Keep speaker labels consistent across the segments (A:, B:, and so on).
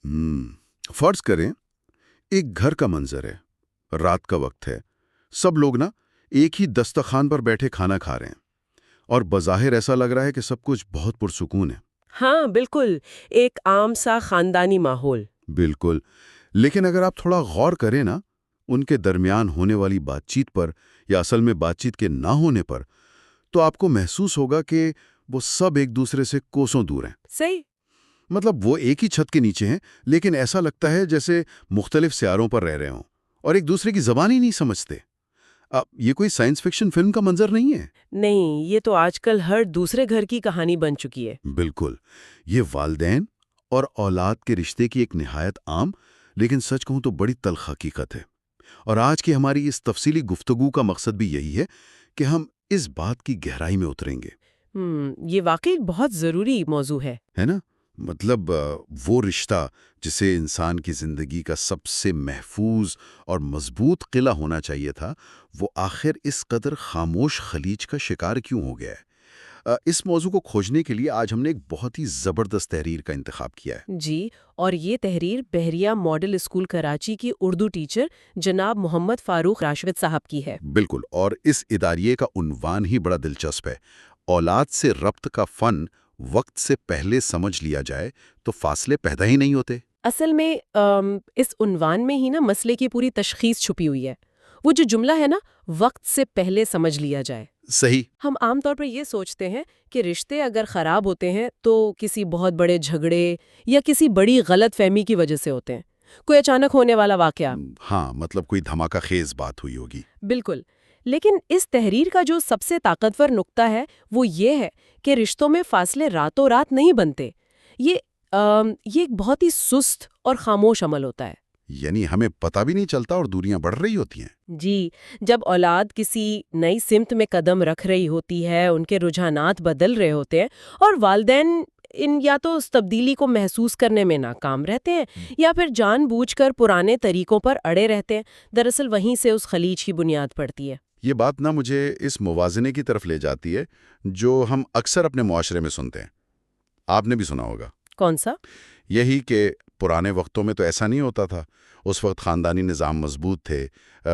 A: فرض کریں ایک گھر کا منظر ہے، رات کا وقت ہے، سب لوگ نا ایک ہی دسترخوان پر بیٹھے کھانا کھا رہے ہیں اور بظاہر ایسا لگ رہا ہے کہ سب کچھ بہت پرسکون ہے۔
B: ہاں بالکل، ایک عام سا خاندانی ماحول۔
A: بالکل، لیکن اگر آپ تھوڑا غور کریں نا ان کے درمیان ہونے والی بات چیت پر یا اصل میں بات چیت کے نہ ہونے پر، تو آپ کو محسوس ہوگا کہ وہ سب ایک دوسرے سے کوسوں دور ہیں۔
B: صحیح۔
A: مطلب وہ ایک ہی چھت کے نیچے ہیں لیکن ایسا لگتا ہے جیسے مختلف سیاروں پر رہ رہے ہوں اور ایک دوسرے کی زبان ہی نہیں سمجھتے۔ یہ کوئی سائنس فکشن فلم کا منظر نہیں ہے۔
B: نہیں، یہ تو آج کل ہر دوسرے گھر کی کہانی بن چکی ہے۔
A: بالکل، یہ والدین اور اولاد کے رشتے کی ایک نہایت عام لیکن سچ کہوں تو بڑی تلخ حقیقت ہے، اور آج کی ہماری اس تفصیلی گفتگو کا مقصد بھی یہی ہے کہ ہم اس بات کی گہرائی میں اتریں گے۔
B: یہ واقعی بہت ضروری موضوع ہے
A: نا؟ مطلب وہ رشتہ جسے انسان کی زندگی کا سب سے محفوظ اور مضبوط قلعہ ہونا چاہیے تھا، وہ آخر اس قدر خاموش خلیج کا شکار کیوں ہو گیا ہے؟ اس موضوع کو کھوجنے کے لیے آج ہم نے ایک بہت ہی زبردست تحریر کا انتخاب کیا ہے۔
B: جی، اور یہ تحریر بحریہ ماڈل اسکول کراچی کی اردو ٹیچر جناب محمد فاروق راشد صاحب کی ہے۔
A: بالکل، اور اس اداریے کا عنوان ہی بڑا دلچسپ ہے، اولاد سے ربط کا فن وقت سے پہلے سمجھ لیا جائے تو فاصلے پیدا ہی نہیں ہوتے۔
B: اصل میں اس عنوان میں ہی نا مسئلے کی پوری تشخیص چھپی ہوئی ہے۔ وہ جو جملہ ہے نا، وقت سے پہلے سمجھ لیا جائے۔
A: صحیح۔
B: ہم عام طور پر یہ سوچتے ہیں کہ رشتے اگر خراب ہوتے ہیں تو کسی بہت بڑے جھگڑے یا کسی بڑی غلط فہمی کی وجہ سے ہوتے ہیں، کوئی اچانک ہونے والا واقعہ۔
A: ہاں، مطلب کوئی دھماکہ خیز بات ہوئی ہوگی۔
B: بالکل، لیکن اس تحریر کا جو سب سے طاقتور نقطہ ہے وہ یہ ہے کہ رشتوں میں فاصلے راتوں رات نہیں بنتے۔ یہ ایک بہت ہی سست اور خاموش عمل ہوتا ہے۔
A: یعنی ہمیں پتہ بھی نہیں چلتا اور دوریاں بڑھ رہی ہوتی ہیں۔
B: جی، جب اولاد کسی نئی سمت میں قدم رکھ رہی ہوتی ہے، ان کے رجحانات بدل رہے ہوتے ہیں اور والدین یا تو اس تبدیلی کو محسوس کرنے میں ناکام رہتے ہیں یا پھر جان بوجھ کر پرانے طریقوں پر اڑے رہتے ہیں، دراصل وہیں سے اس خلیج کی بنیاد پڑتی ہے۔
A: یہ بات نا مجھے اس موازنے کی طرف لے جاتی ہے جو ہم اکثر اپنے معاشرے میں سنتے ہیں۔ آپ نے بھی سنا ہوگا۔
B: کون سا؟
A: یہی کہ پرانے وقتوں میں تو ایسا نہیں ہوتا تھا، اس وقت خاندانی نظام مضبوط تھے،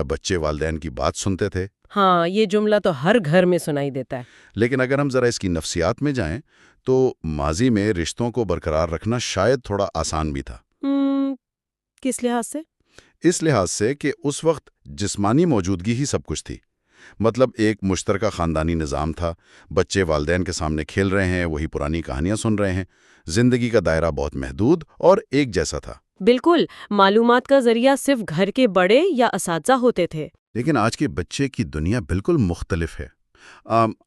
A: بچے والدین کی بات سنتے تھے۔
B: ہاں، یہ جملہ تو ہر گھر میں سنائی دیتا ہے۔
A: لیکن اگر ہم ذرا اس کی نفسیات میں جائیں تو ماضی میں رشتوں کو برقرار رکھنا شاید تھوڑا آسان بھی تھا۔
B: کس لحاظ سے؟
A: اس لحاظ سے کہ اس وقت جسمانی موجودگی ہی سب کچھ تھی۔ مطلب ایک مشترکہ خاندانی نظام تھا، بچے والدین کے سامنے کھیل رہے ہیں، وہی پرانی کہانیاں سن رہے ہیں، زندگی کا دائرہ بہت محدود اور ایک جیسا تھا۔
B: بالکل، معلومات کا ذریعہ صرف گھر کے بڑے یا اساتذہ ہوتے تھے۔
A: لیکن آج کے بچے کی دنیا بالکل مختلف ہے۔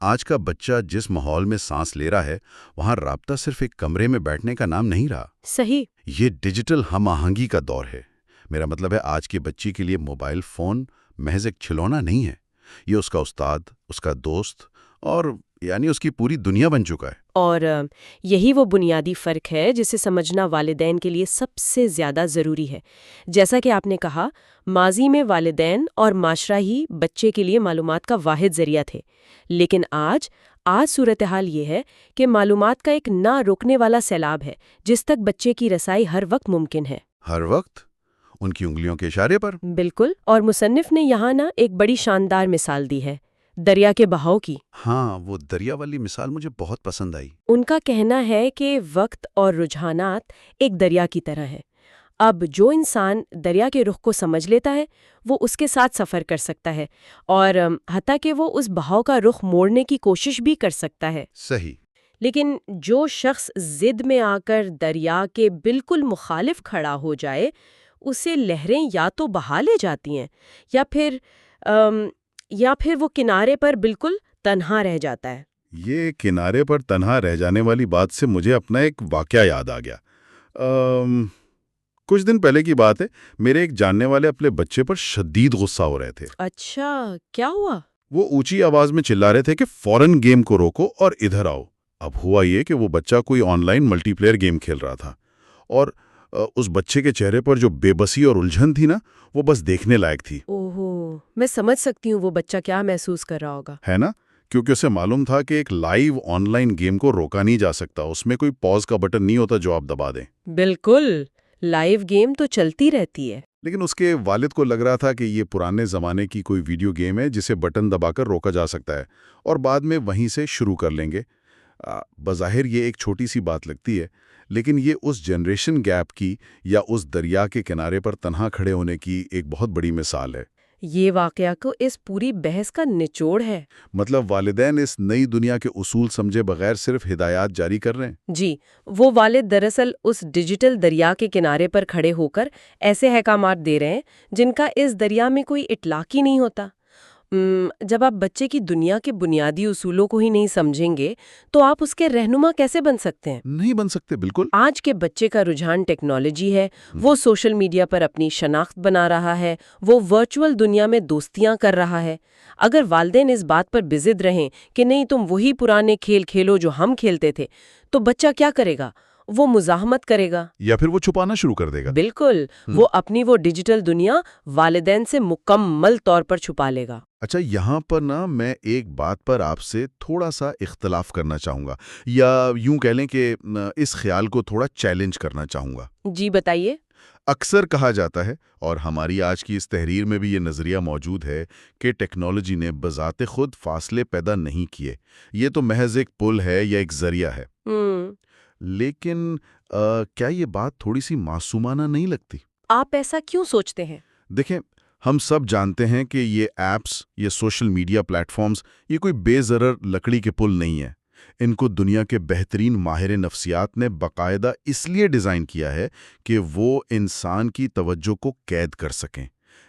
A: آج کا بچہ جس ماحول میں سانس لے رہا ہے وہاں رابطہ صرف ایک کمرے میں بیٹھنے کا نام نہیں رہا۔
B: صحیح۔
A: یہ ڈیجیٹل ہم آہنگی کا دور ہے۔ میرا مطلب ہے آج کے بچے کے لیے موبائل فون محض ایک کھلونا نہیں ہے، یہ اس کا استاد، اس کا دوست اور یعنی اس کی پوری دنیا بن چکا ہے۔
B: اور یہی وہ بنیادی فرق ہے جسے سمجھنا والدین کے لیے سب سے زیادہ ضروری ہے۔ جیسا کہ آپ نے کہا، ماضی میں والدین اور معاشرہ ہی بچے کے لیے معلومات کا واحد ذریعہ تھے، لیکن آج صورتحال یہ ہے کہ معلومات کا ایک نہ رکنے والا سیلاب ہے جس تک بچے کی رسائی ہر وقت ممکن ہے۔
A: ہر وقت؟ ان کی انگلیوں کے اشارے پر؟
B: بالکل، اور مصنف نے یہاں ایک بڑی شاندار مثال دی ہے، دریا کے بہاؤ کی۔
A: ہاں، وہ دریا والی مثال مجھے بہت پسند آئی۔
B: ان کا کہنا ہے کہ وقت اور رجحانات ایک دریا کی طرح ہیں۔ اب جو انسان دریا کے رخ کو سمجھ لیتا ہے وہ اس کے ساتھ سفر کر سکتا ہے اور حتیٰ کہ وہ اس بہاؤ کا رخ موڑنے کی کوشش بھی کر سکتا ہے۔
A: صحیح۔
B: لیکن جو شخص ضد میں آ کر دریا کے بالکل مخالف کھڑا ہو جائے، اسے لہریں یا تو بہا لے جاتی ہیں یا پھر وہ کنارے پر بالکل تنہا رہ جاتا ہے۔
A: یہ کنارے پر تنہا رہ جانے والی بات سے مجھے اپنا ایک واقعہ یاد آ گیا۔ کچھ دن پہلے کی بات ہے، میرے ایک جاننے والے اپنے بچے پر شدید غصہ ہو رہے تھے۔
B: اچھا، کیا ہوا؟
A: وہ اونچی آواز میں چلا رہے تھے کہ فوراً گیم کو روکو اور ادھر آؤ۔ اب ہوا یہ کہ وہ بچہ کوئی on line multi player game کھیل رہا تھا اور اس بچے کے چہرے پر جو بے بسی اور الجھن تھی نا، وہ بس دیکھنے لائق تھی۔
B: اوہو، میں سمجھ سکتی ہوں وہ بچہ کیا محسوس کر رہا ہوگا۔
A: ہے نا؟ کیونکہ اسے معلوم تھا کہ ایک لائیو آن لائن گیم کو روکا نہیں جا سکتا، اس میں کوئی پاز کا بٹن نہیں ہوتا جو آپ دبا دیں۔
B: بالکل، لائیو گیم تو چلتی رہتی ہے۔
A: لیکن اس کے والد کو لگ رہا تھا کہ یہ پرانے زمانے کی کوئی ویڈیو گیم ہے جسے بٹن دبا کر روکا جا سکتا ہے اور بعد میں وہیں سے شروع کر لیں گے۔ بظاہر یہ ایک چھوٹی سی بات لگتی ہے، لیکن یہ اس جنریشن گیپ کی یا اس دریا کے کنارے پر تنہا کھڑے ہونے کی ایک بہت بڑی مثال ہے۔
B: یہ واقعہ کو اس پوری بحث کا نچوڑ ہے۔
A: مطلب والدین اس نئی دنیا کے اصول سمجھے بغیر صرف ہدایات جاری کر رہے ہیں۔
B: جی، وہ والد دراصل اس ڈیجیٹل دریا کے کنارے پر کھڑے ہو کر ایسے احکامات دے رہے ہیں جن کا اس دریا میں کوئی اطلاق ہی نہیں ہوتا۔ جب آپ بچے کی دنیا کے بنیادی اصولوں کو ہی نہیں سمجھیں گے تو آپ اس کے رہنما کیسے بن سکتے ہیں؟
A: نہیں بن سکتے، بالکل۔
B: آج کے بچے کا رجحان ٹیکنالوجی ہے، وہ سوشل میڈیا پر اپنی شناخت بنا رہا ہے، وہ ورچوئل دنیا میں دوستیاں کر رہا ہے۔ اگر والدین اس بات پر بضد رہیں کہ نہیں تم وہی پرانے کھیل کھیلو جو ہم کھیلتے تھے، تو بچہ کیا کرے گا؟ وہ مزاحمت کرے گا،
A: یا پھر وہ چھپانا شروع کر دے گا۔
B: بالکل، وہ اپنی وہ ڈیجیٹل دنیا والدین سے مکمل طور پر چھپا لے گا۔
A: اچھا، یہاں پر میں ایک بات پر آپ سے تھوڑا سا اختلاف کرنا چاہوں گا، یا یوں کہہ لیں کہ اس خیال کو تھوڑا چیلنج کرنا چاہوں گا۔
B: جی بتائیے۔
A: اکثر کہا جاتا ہے، اور ہماری آج کی اس تحریر میں بھی یہ نظریہ موجود ہے، کہ ٹیکنالوجی نے بذات خود فاصلے پیدا نہیں کیے، یہ تو محض ایک پل ہے یا ایک ذریعہ ہے۔ لیکن کیا یہ بات تھوڑی سی معصومانہ نہیں لگتی؟
B: آپ ایسا کیوں سوچتے ہیں؟
A: دیکھیں، ہم سب جانتے ہیں کہ یہ ایپس، یہ سوشل میڈیا پلیٹ فارمز، یہ کوئی بے ضرر لکڑی کے پل نہیں ہیں۔ ان کو دنیا کے بہترین ماہر نفسیات نے باقاعدہ اس لیے ڈیزائن کیا ہے کہ وہ انسان کی توجہ کو قید کر سکیں۔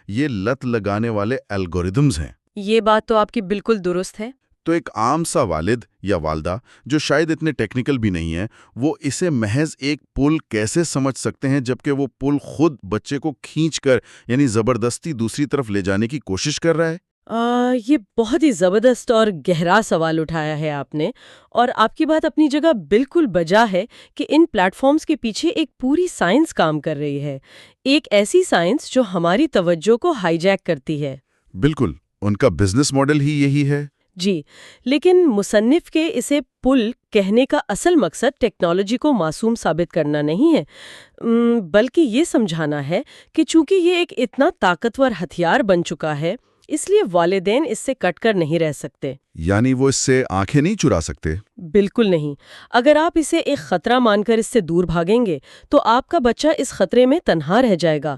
A: یہ لت لگانے والے الگوریدمز ہیں۔
B: یہ بات تو آپ کی بالکل درست ہے۔
A: تو ایک عام سا والد یا والدہ جو شاید اتنے ٹیکنیکل بھی نہیں ہیں، وہ اسے محض ایک پل کیسے سمجھ سکتے ہیں جبکہ وہ پل خود بچے کو کھینچ کر، یعنی زبردستی دوسری طرف لے جانے کی کوشش کر رہا ہے؟
B: یہ بہت ہی زبردست اور گہرا سوال اٹھایا ہے آپ نے، اور آپ کی بات اپنی جگہ بالکل بجا ہے کہ ان پلیٹ فارمز کے پیچھے ایک پوری سائنس کام کر رہی ہے، ایک ایسی سائنس جو ہماری توجہ کو ہائی جیک کرتی ہے۔
A: بالکل، ان کا بزنس ماڈل ہی یہی ہے۔
B: جی، لیکن مصنف کے اسے پل کہنے کا اصل مقصد ٹیکنالوجی کو معصوم ثابت کرنا نہیں ہے، بلکہ یہ سمجھانا ہے کہ چونکہ یہ ایک اتنا طاقتور ہتھیار بن چکا ہے، اس لیے والدین اس سے کٹ کر نہیں رہ سکتے۔
A: یعنی وہ اس سے آنکھیں نہیں چرا سکتے؟
B: بالکل نہیں۔ اگر آپ اسے ایک خطرہ مان کر اس سے دور بھاگیں گے تو آپ کا بچہ اس خطرے میں تنہا رہ جائے گا۔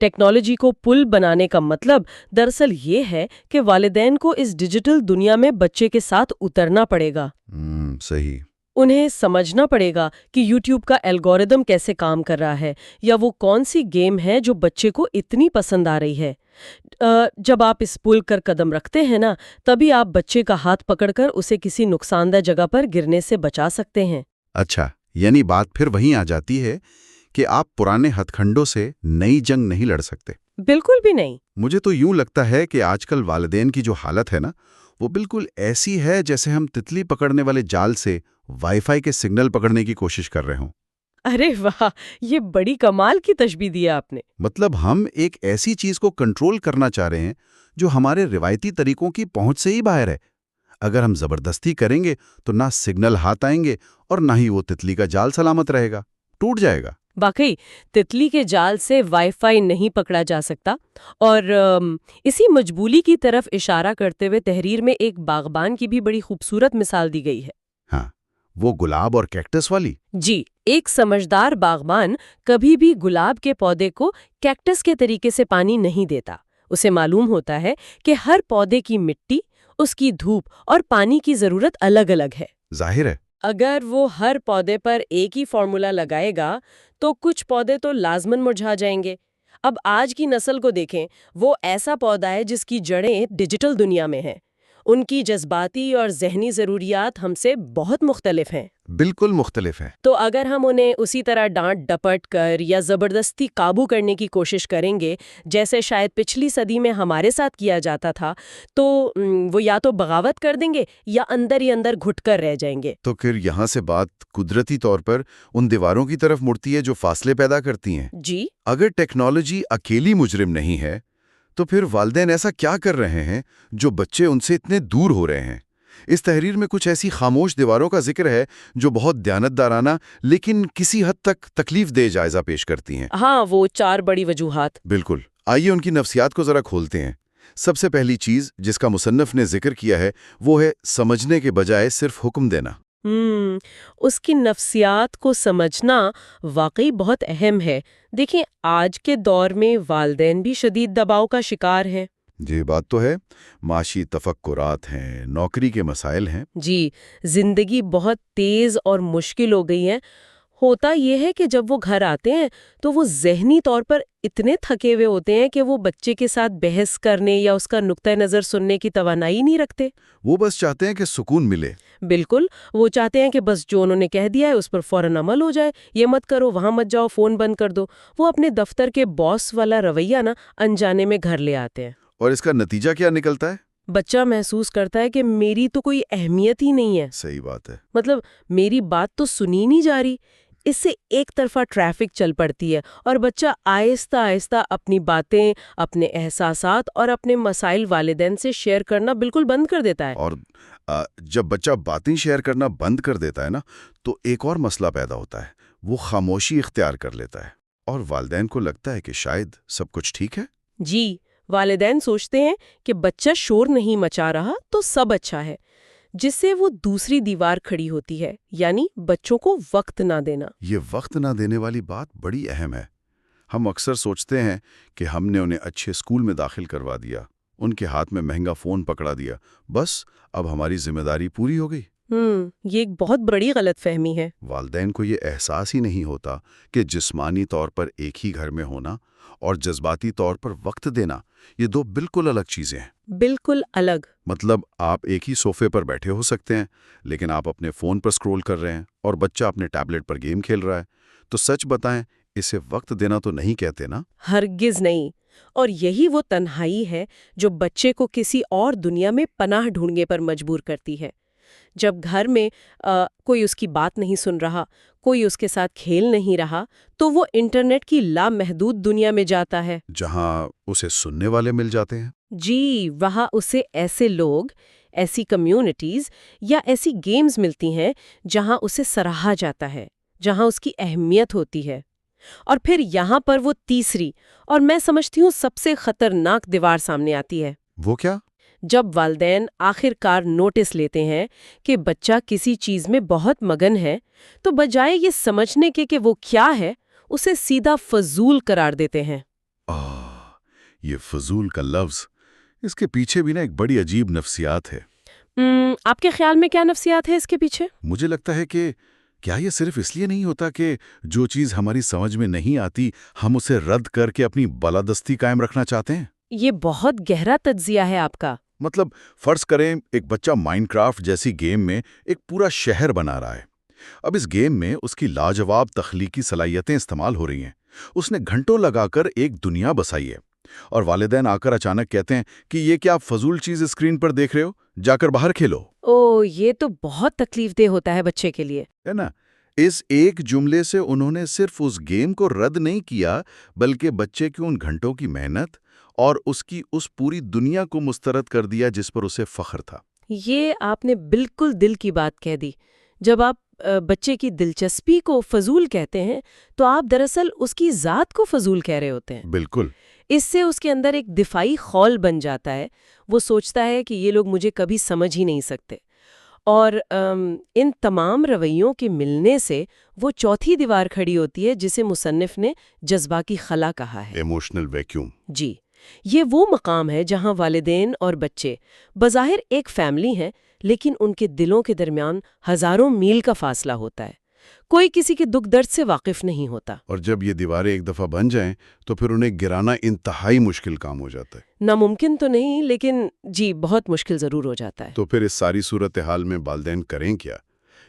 B: ٹیکنالوجی کو پل بنانے کا مطلب دراصل یہ ہے کہ والدین کو اس ڈیجیٹل دنیا میں بچے کے ساتھ اترنا پڑے گا۔
A: صحیح۔
B: انہیں سمجھنا پڑے گا کہ یوٹیوب کا الگوریدم کیسے کام کر رہا ہے، یا وہ کون سی گیم ہے جو بچے کو اتنی پسند آ رہی ہے۔ جب آپ اس پل کر قدم رکھتے ہیں نا، تبھی آپ بچے کا ہاتھ پکڑ کر اسے کسی نقصان دہ جگہ پر گرنے سے بچا سکتے ہیں۔
A: اچھا، یعنی بات پھر وہیں آ جاتی ہے کہ آپ پرانے ہتھ کنڈوں سے نئی جنگ نہیں لڑ سکتے۔
B: بالکل بھی نہیں۔
A: مجھے تو یوں لگتا ہے کہ آج کل والدین کی جو حالت ہے نا، وہ بالکل ایسی ہے جیسے ہم تتلی پکڑنے والے جال سے وائی فائی کے سگنل پکڑنے کی کوشش کر رہے ہوں۔
B: ارے واہ، یہ بڑی کمال کی تشبیہ دی آپ نے۔
A: مطلب ہم ایک ایسی چیز کو کنٹرول کرنا چاہ رہے ہیں جو ہمارے روایتی طریقوں کی پہنچ سے ہی باہر ہے۔ اگر ہم زبردستی کریں گے تو نہ سگنل ہاتھ آئیں گے اور نہ ہی وہ تتلی کا جال سلامت رہے گا، ٹوٹ جائے گا۔
B: واقعی تتلی کے جال سے وائی فائی نہیں پکڑا جا سکتا، اور اسی مجبولی کی طرف اشارہ کرتے ہوئے تحریر میں ایک باغبان کی بھی بڑی خوبصورت مثال دی گئی ہے۔
A: ہاں، وہ گلاب اور کیکٹس والی؟
B: جی، ایک سمجھدار باغبان کبھی بھی گلاب کے پودے کو کیکٹس کے طریقے سے پانی نہیں دیتا۔ اسے معلوم ہوتا ہے کہ ہر پودے کی مٹی، اس کی دھوپ اور پانی کی ضرورت الگ الگ ہے۔
A: ظاہر ہے۔
B: اگر وہ ہر پودے پر ایک ہی فارمولا لگائے گا تو کچھ پودے تو لازماً مرجھا جائیں گے۔ اب آج کی نسل کو دیکھیں، وہ ایسا پودا ہے جس کی جڑیں ڈیجیٹل دنیا میں ہیں۔ ان کی جذباتی اور ذہنی ضروریات ہم سے بہت مختلف ہیں۔
A: بالکل مختلف ہے۔
B: تو اگر ہم انہیں اسی طرح ڈانٹ ڈپٹ کر یا زبردستی قابو کرنے کی کوشش کریں گے جیسے شاید پچھلی صدی میں ہمارے ساتھ کیا جاتا تھا، تو وہ یا تو بغاوت کر دیں گے یا اندر ہی اندر گھٹ کر رہ جائیں گے۔
A: تو پھر یہاں سے بات قدرتی طور پر ان دیواروں کی طرف مڑتی ہے جو فاصلے پیدا کرتی ہیں۔
B: جی،
A: اگر ٹیکنالوجی اکیلی مجرم نہیں ہے تو پھر والدین ایسا کیا کر رہے ہیں جو بچے ان سے اتنے دور ہو رہے ہیں؟ اس تحریر میں کچھ ایسی خاموش دیواروں کا ذکر ہے جو بہت دیانتدارانہ لیکن کسی حد تک تکلیف دہ جائزہ پیش کرتی ہیں۔
B: ہاں، وہ 4 بڑی وجوہات۔
A: بالکل، آئیے ان کی نفسیات کو ذرا کھولتے ہیں۔ سب سے پہلی چیز جس کا مصنف نے ذکر کیا ہے وہ ہے سمجھنے کے بجائے صرف حکم دینا۔
B: اس کی نفسیات کو سمجھنا واقعی بہت اہم ہے۔ دیکھیں، آج کے دور میں والدین بھی شدید دباؤ کا شکار ہیں۔
A: جی بات تو ہے، معاشی تفکرات ہیں، نوکری کے مسائل ہیں۔
B: جی، زندگی بہت تیز اور مشکل ہو گئی ہے۔ ہوتا یہ ہے کہ جب وہ گھر آتے ہیں تو وہ ذہنی طور پر اتنے تھکے ہوئے ہوتے ہیں کہ وہ بچے کے ساتھ بحث کرنے یا اس کا نقطہ نظر سننے کی توانائی نہیں رکھتے۔
A: وہ بس چاہتے ہیں کہ سکون ملے۔
B: بالکل، وہ چاہتے ہیں کہ بس جو انہوں نے کہہ دیا ہے اس پر فوراً عمل ہو جائے، یہ مت کرو، وہاں مت جاؤ، فون بند کر دو۔ وہ اپنے دفتر کے باس والا رویہ انجانے میں گھر لے آتے ہیں۔
A: اور اس کا نتیجہ کیا نکلتا ہے؟
B: بچہ محسوس کرتا ہے کہ میری تو کوئی اہمیت ہی نہیں ہے۔
A: صحیح بات ہے۔
B: مطلب میری بات تو سنی نہیں جا رہی۔ اس سے ایک طرفہ ٹریفک چل پڑتی ہے اور بچہ آہستہ آہستہ اپنی باتیں، اپنے احساسات اور اپنے مسائل والدین سے شیئر کرنا بالکل بند کر دیتا ہے۔
A: اور جب بچہ باتیں شیئر کرنا بند کر دیتا ہے تو ایک اور مسئلہ پیدا ہوتا ہے، وہ خاموشی اختیار کر لیتا ہے اور والدین کو لگتا ہے کہ شاید سب کچھ ٹھیک ہے۔
B: جی، والدین سوچتے ہیں کہ بچہ شور نہیں مچا رہا تو سب اچھا ہے، جس سے وہ دوسری دیوار کھڑی ہوتی ہے، یعنی بچوں کو وقت نہ دینا۔
A: یہ وقت نہ دینے والی بات بڑی اہم ہے۔ ہم اکثر سوچتے ہیں کہ ہم نے انہیں اچھے اسکول میں داخل کروا دیا، ان کے ہاتھ میں مہنگا فون پکڑا دیا، بس اب ہماری ذمہ داری پوری ہو گئی۔
B: یہ ایک بہت بڑی غلط فہمی ہے۔
A: والدین کو یہ احساس ہی نہیں ہوتا کہ جسمانی طور پر ایک ہی گھر میں ہونا اور جذباتی طور پر وقت دینا، یہ 2 بالکل الگ چیزیں ہیں۔
B: بالکل الگ۔
A: مطلب آپ ایک ہی صوفے پر بیٹھے ہو سکتے ہیں، لیکن آپ اپنے فون پر سکرول کر رہے ہیں اور بچہ اپنے ٹیبلٹ پر گیم کھیل رہا ہے، تو سچ بتائیں اسے وقت دینا تو نہیں کہتے نا؟
B: ہرگز نہیں۔ اور یہی وہ تنہائی ہے جو بچے کو کسی اور دنیا میں پناہ ڈھونڈنے پر مجبور کرتی ہے۔ جب گھر میں کوئی اس کی بات نہیں سن رہا، کوئی اس کے ساتھ کھیل نہیں رہا، تو وہ انٹرنیٹ کی لامحدود دنیا میں جاتا ہے،
A: جہاں اسے سننے والے مل جاتے ہیں۔
B: جی، وہاں اسے ایسے لوگ، ایسی کمیونٹیز یا ایسی گیمز ملتی ہیں جہاں اسے سراہا جاتا ہے، جہاں اس کی اہمیت ہوتی ہے۔ اور پھر یہاں پر وہ تیسری اور میں سمجھتی ہوں سب سے خطرناک دیوار سامنے آتی ہے۔
A: وہ کیا؟
B: جب والدین آخر کار نوٹس لیتے ہیں کہ بچہ کسی چیز میں بہت مگن ہے، تو بجائے یہ سمجھنے کے کہ وہ کیا ہے، اسے سیدھا فضول قرار دیتے ہیں۔
A: یہ فضول کا لفظ، اس کے پیچھے بھی ایک بڑی عجیب نفسیات ہے۔
B: آپ کے خیال میں کیا نفسیات ہے اس کے پیچھے؟
A: مجھے لگتا ہے کہ کیا یہ صرف اس لیے نہیں ہوتا کہ جو چیز ہماری سمجھ میں نہیں آتی ہم اسے رد کر کے اپنی بالادستی قائم رکھنا چاہتے ہیں؟
B: یہ بہت گہرا تجزیہ ہے آپ کا۔
A: مطلب فرض کریں ایک بچہ مائنڈ کرافٹ جیسی گیم میں ایک پورا شہر بنا رہا ہے۔ اب اس گیم میں اس کی لاجواب تخلیقی صلاحیتیں استعمال ہو رہی ہیں۔ اس نے گھنٹوں لگا کر ایک دنیا بسائی ہے، اور والدین آ کر اچانک کہتے ہیں کہ یہ کیا فضول چیز اسکرین پر دیکھ رہے ہو، جا کر باہر کھیلو۔
B: یہ تو بہت تکلیف دہ ہوتا ہے بچے کے لیے،
A: ہے نا؟ اس ایک جملے سے انہوں نے صرف اس گیم کو رد نہیں کیا، بلکہ بچے کی ان گھنٹوں کی محنت اور اس کی اس پوری دنیا کو مسترد کر دیا جس پر اسے فخر تھا۔
B: یہ آپ نے بالکل دل کی بات کہہ دی۔ جب آپ بچے کی دلچسپی کو فضول کہتے ہیں تو آپ دراصل اس کی ذات کو فضول کہہ رہے ہوتے ہیں۔
A: بالکل۔
B: اس سے اس کے اندر ایک دفاعی خول بن جاتا ہے۔ وہ سوچتا ہے کہ یہ لوگ مجھے کبھی سمجھ ہی نہیں سکتے، اور ان تمام رویوں کے ملنے سے وہ چوتھی دیوار کھڑی ہوتی ہے جسے مصنف نے جذبہ کی خلا کہا ہے۔
A: Emotional vacuum.
B: جی، یہ وہ مقام ہے جہاں والدین اور بچے بظاہر ایک فیملی ہیں، لیکن ان کے دلوں کے درمیان ہزاروں میل کا فاصلہ ہوتا ہے۔ کوئی کسی کے دکھ درد سے واقف نہیں ہوتا،
A: اور جب یہ دیواریں ایک دفعہ بن جائیں تو پھر انہیں گرانا انتہائی مشکل کام ہو جاتا ہے۔
B: ناممکن تو نہیں، لیکن جی بہت مشکل ضرور ہو جاتا ہے۔
A: تو پھر اس ساری صورتحال میں والدین کریں کیا؟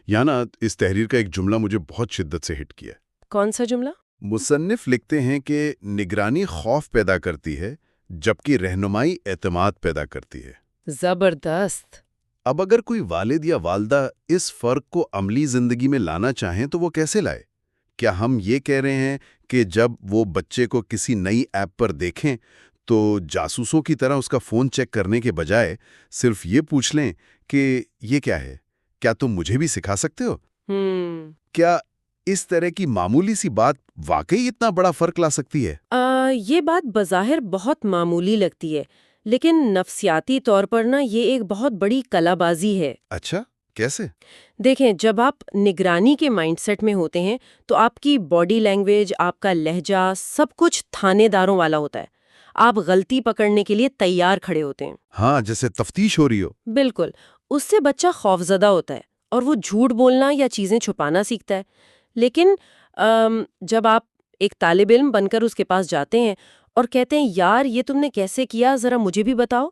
A: یانا اس تحریر کا ایک جملہ مجھے بہت شدت سے ہٹ کیا۔
B: کون سا جملہ؟
A: مصنف لکھتے ہیں کہ نگرانی خوف پیدا کرتی ہے جبکہ رہنمائی اعتماد پیدا کرتی ہے۔
B: زبردست۔
A: اب اگر کوئی والد یا والدہ اس فرق کو عملی زندگی میں لانا چاہیں تو وہ کیسے لائے؟ کیا ہم یہ کہہ رہے ہیں کہ جب وہ بچے کو کسی نئی ایپ پر دیکھیں تو جاسوسوں کی طرح اس کا فون چیک کرنے کے بجائے صرف یہ پوچھ لیں کہ یہ کیا ہے، کیا تم مجھے بھی سکھا سکتے ہو؟ کیا اس طرح کی معمولی سی بات واقعی اتنا بڑا فرق لا سکتی ہے؟
B: یہ بات بظاہر بہت معمولی لگتی ہے، لیکن نفسیاتی طور پر یہ ایک بہت بڑی کلا بازی ہے۔
A: اچھا، کیسے؟
B: دیکھیں، جب آپ نگرانی کے مائنڈ سیٹ میں ہوتے ہیں تو آپ کی باڈی لینگویج، آپ کا لہجہ، سب کچھ تھانے داروں والا ہوتا ہے۔ آپ غلطی پکڑنے کے لیے تیار کھڑے ہوتے ہیں۔
A: ہاں، جیسے تفتیش ہو رہی ہو۔
B: بالکل، اس سے بچہ خوفزدہ ہوتا ہے اور وہ جھوٹ بولنا یا چیزیں چھپانا سیکھتا ہے۔ لیکن جب آپ ایک طالب علم بن کر اس کے پاس جاتے ہیں اور کہتے ہیں یار یہ تم نے کیسے کیا، ذرا مجھے بھی بتاؤ،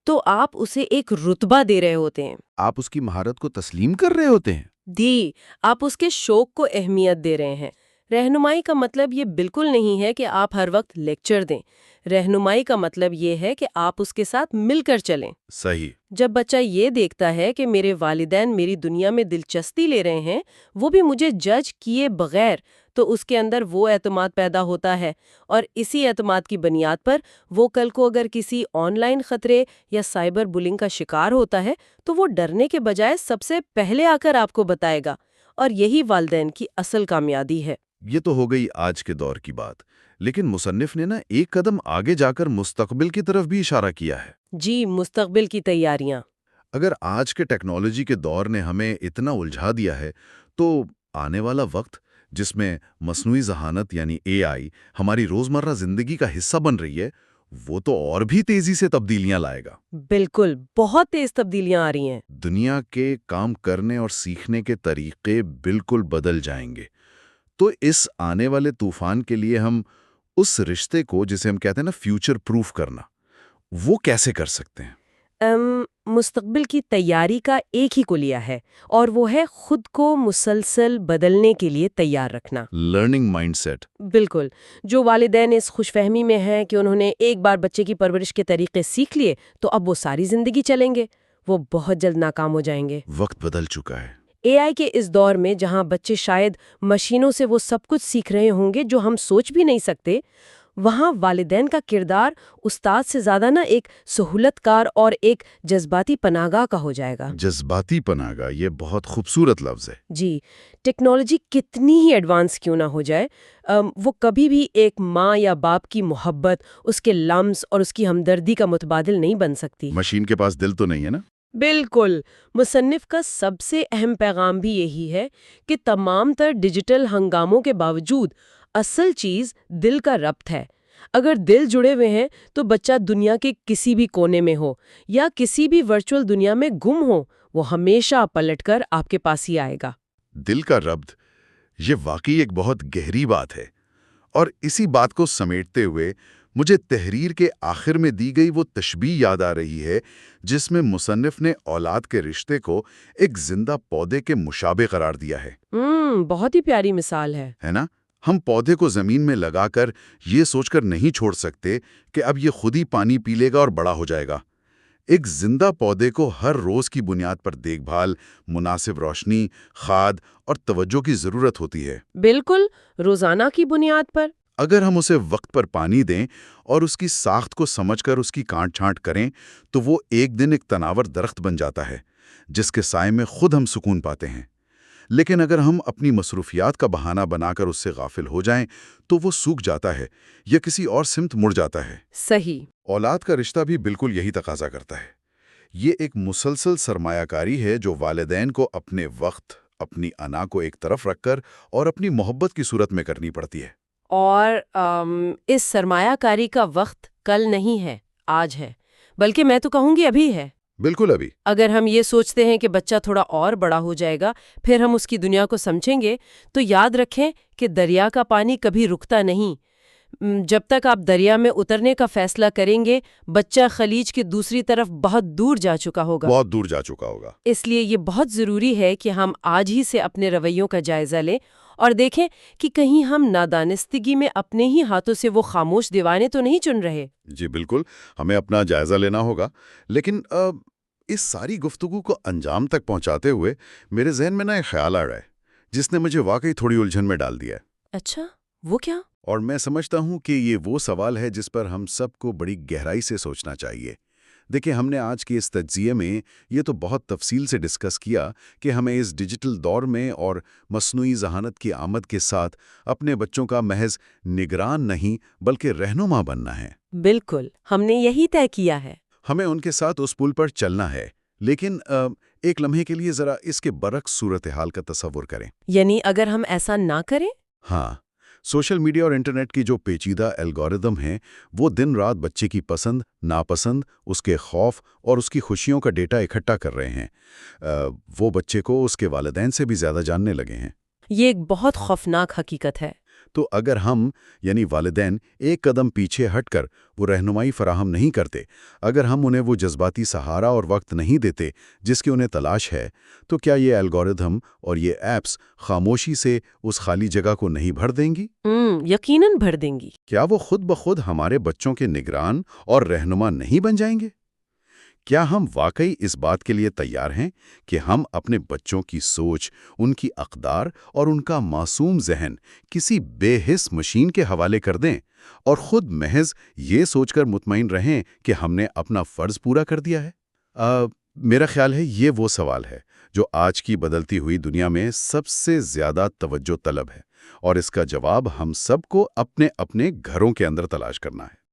B: تو آپ اسے ایک رتبہ دے رہے ہوتے ہیں۔
A: آپ اس کی مہارت کو تسلیم کر رہے ہوتے ہیں۔
B: آپ اس کے شوق کو اہمیت دے رہے ہیں۔ رہنمائی کا مطلب یہ بالکل نہیں ہے کہ آپ ہر وقت لیکچر دیں۔ رہنمائی کا مطلب یہ ہے کہ آپ اس کے ساتھ مل کر چلیں۔
A: صحیح۔
B: جب بچہ یہ دیکھتا ہے کہ میرے والدین میری دنیا میں دلچسپی لے رہے ہیں، وہ بھی مجھے جج کیے بغیر، تو اس کے اندر وہ اعتماد پیدا ہوتا ہے، اور اسی اعتماد کی بنیاد پر وہ کل کو اگر کسی آن لائن خطرے یا سائبر بلنگ کا شکار ہوتا ہے تو وہ ڈرنے کے بجائے سب سے پہلے آ کر آپ کو بتائے گا، اور یہی والدین کی اصل کامیابی ہے۔
A: یہ تو ہو گئی آج کے دور کی بات، لیکن مصنف نے ایک قدم آگے جا کر مستقبل کی طرف بھی اشارہ کیا ہے۔
B: جی، مستقبل کی تیاریاں۔
A: اگر آج کے ٹیکنالوجی کے دور نے ہمیں اتنا الجھا دیا ہے تو آنے والا وقت جس میں مصنوعی ذہانت یعنی AI ہماری روزمرہ زندگی کا حصہ بن رہی ہے، وہ تو اور بھی تیزی سے تبدیلیاں لائے گا۔
B: بالکل، بہت تیز تبدیلیاں آ رہی ہیں۔
A: دنیا کے کام کرنے اور سیکھنے کے طریقے بالکل بدل جائیں گے۔ تو اس آنے والے طوفان کے لیے ہم اس رشتے کو جسے ہم کہتے ہیں فیوچر پروف کرنا، وہ کیسے کر سکتے ہیں؟
B: مستقبل کی تیاری کا ایک ہی کلیہ ہے، اور وہ ہے خود کو مسلسل بدلنے کے لیے تیار رکھنا۔
A: Learning mindset.
B: بالکل۔ جو والدین اس خوش فہمی میں ہیں کہ انہوں نے ایک بار بچے کی پرورش کے طریقے سیکھ لیے تو اب وہ ساری زندگی چلیں گے، وہ بہت جلد ناکام ہو جائیں گے۔
A: وقت بدل چکا ہے۔
B: AI کے اس دور میں جہاں بچے شاید مشینوں سے وہ سب کچھ سیکھ رہے ہوں گے جو ہم سوچ بھی نہیں سکتے، وہاں والدین کا کردار استاد سے زیادہ ایک سہولت کار اور ایک جذباتی پناہگاہ کا ہو جائے گا۔
A: جذباتی پناہگاہ، یہ بہت خوبصورت لفظ ہے۔
B: جی، ٹیکنالوجی کتنی ہی ایڈوانس کیوں نہ ہو جائے، وہ کبھی بھی ایک ماں یا باپ کی محبت، اس کے لمس اور اس کی ہمدردی کا متبادل نہیں بن سکتی۔
A: مشین کے پاس دل تو نہیں ہے نا؟
B: بالکل۔ مصنف کا سب سے اہم پیغام بھی یہی ہے کہ تمام تر ڈیجیٹل ہنگاموں کے باوجود اصل چیز دل کا ربط ہے۔ اگر دل جڑے ہوئے ہیں تو بچہ دنیا کے کسی بھی کونے میں ہو یا کسی بھی ورچوئل دنیا میں گم ہو، وہ ہمیشہ پلٹ کر آپ کے پاس ہی آئے گا۔
A: دل کا ربط، یہ واقعی ایک بہت گہری بات ہے، اور اسی بات کو سمیٹتے ہوئے مجھے تحریر کے آخر میں دی گئی وہ تشبیہ یاد آ رہی ہے جس میں مصنف نے اولاد کے رشتے کو ایک زندہ پودے کے مشابہ قرار دیا ہے۔
B: بہت ہی پیاری مثال ہے
A: نا؟ ہم پودے کو زمین میں لگا کر یہ سوچ کر نہیں چھوڑ سکتے کہ اب یہ خود ہی پانی پی لے گا اور بڑا ہو جائے گا۔ ایک زندہ پودے کو ہر روز کی بنیاد پر دیکھ بھال، مناسب روشنی، کھاد اور توجہ کی ضرورت ہوتی ہے۔
B: بالکل، روزانہ کی بنیاد پر۔
A: اگر ہم اسے وقت پر پانی دیں اور اس کی ساخت کو سمجھ کر اس کی کاٹ چھانٹ کریں تو وہ ایک دن ایک تناور درخت بن جاتا ہے جس کے سائے میں خود ہم سکون پاتے ہیں۔ لیکن اگر ہم اپنی مصروفیات کا بہانہ بنا کر اس سے غافل ہو جائیں تو وہ سوکھ جاتا ہے یا کسی اور سمت مڑ جاتا ہے۔
B: صحیح۔
A: اولاد کا رشتہ بھی بالکل یہی تقاضا کرتا ہے۔ یہ ایک مسلسل سرمایہ کاری ہے جو والدین کو اپنے وقت، اپنی انا کو ایک طرف رکھ کر اور اپنی محبت کی صورت میں کرنی پڑتی ہے۔
B: اور اس سرمایہ کاری کا وقت کل نہیں ہے، آج ہے، بلکہ میں تو کہوں گی ابھی ہے۔
A: بالکل ابھی۔
B: اگر ہم یہ سوچتے ہیں کہ بچہ تھوڑا اور بڑا ہو جائے گا پھر ہم اس کی دنیا کو سمجھیں گے، تو یاد رکھیں کہ دریا کا پانی کبھی رکتا نہیں۔ جب تک آپ دریا میں اترنے کا فیصلہ کریں گے، بچہ خلیج کی دوسری طرف بہت دور جا چکا ہوگا۔
A: بہت دور جا چکا ہوگا۔
B: اس لیے یہ بہت ضروری ہے کہ ہم آج ہی سے اپنے رویوں کا جائزہ لیں اور دیکھیں کہ کہیں ہم نادانستگی میں اپنے ہی ہاتھوں سے وہ خاموش دیوانے تو نہیں چن رہے۔
A: جی بالکل، ہمیں اپنا جائزہ لینا ہوگا۔ لیکن اس ساری گفتگو کو انجام تک پہنچاتے ہوئے میرے ذہن میں ایک خیال آ رہا ہے جس نے مجھے واقعی تھوڑی الجھن میں ڈال دیا ہے۔
B: اچھا، وہ کیا؟
A: اور میں سمجھتا ہوں کہ یہ وہ سوال ہے جس پر ہم سب کو بڑی گہرائی سے سوچنا چاہیے۔ دیکھیں، ہم نے آج کے اس تجزیے میں یہ تو بہت تفصیل سے ڈسکس کیا کہ ہمیں اس ڈیجیٹل دور میں اور مصنوعی ذہانت کی آمد کے ساتھ اپنے بچوں کا محض نگران نہیں بلکہ رہنما بننا ہے۔
B: بالکل، ہم نے یہی طے کیا ہے۔
A: ہمیں ان کے ساتھ اس پل پر چلنا ہے، لیکن ایک لمحے کے لیے ذرا اس کے برعکس صورتحال کا تصور کریں۔
B: یعنی اگر ہم ایسا نہ کریں؟
A: ہاں، سوشل میڈیا اور انٹرنیٹ کی جو پیچیدہ الگورتھم ہیں وہ دن رات بچے کی پسند، ناپسند، اس کے خوف اور اس کی خوشیوں کا ڈیٹا اکٹھا کر رہے ہیں۔ وہ بچے کو اس کے والدین سے بھی زیادہ جاننے لگے ہیں۔
B: یہ ایک بہت خوفناک حقیقت ہے۔
A: تو اگر ہم یعنی والدین ایک قدم پیچھے ہٹ کر وہ رہنمائی فراہم نہیں کرتے، اگر ہم انہیں وہ جذباتی سہارا اور وقت نہیں دیتے جس کی انہیں تلاش ہے، تو کیا یہ الگورتھم اور یہ ایپس خاموشی سے اس خالی جگہ کو نہیں بھر دیں گی؟
B: یقیناً بھر دیں گی۔
A: کیا وہ خود بخود ہمارے بچوں کے نگران اور رہنما نہیں بن جائیں گے؟ کیا ہم واقعی اس بات کے لیے تیار ہیں کہ ہم اپنے بچوں کی سوچ، ان کی اقدار اور ان کا معصوم ذہن کسی بے حس مشین کے حوالے کر دیں اور خود محض یہ سوچ کر مطمئن رہیں کہ ہم نے اپنا فرض پورا کر دیا ہے؟ میرا خیال ہے یہ وہ سوال ہے جو آج کی بدلتی ہوئی دنیا میں سب سے زیادہ توجہ طلب ہے، اور اس کا جواب ہم سب کو اپنے اپنے گھروں کے اندر تلاش کرنا ہے۔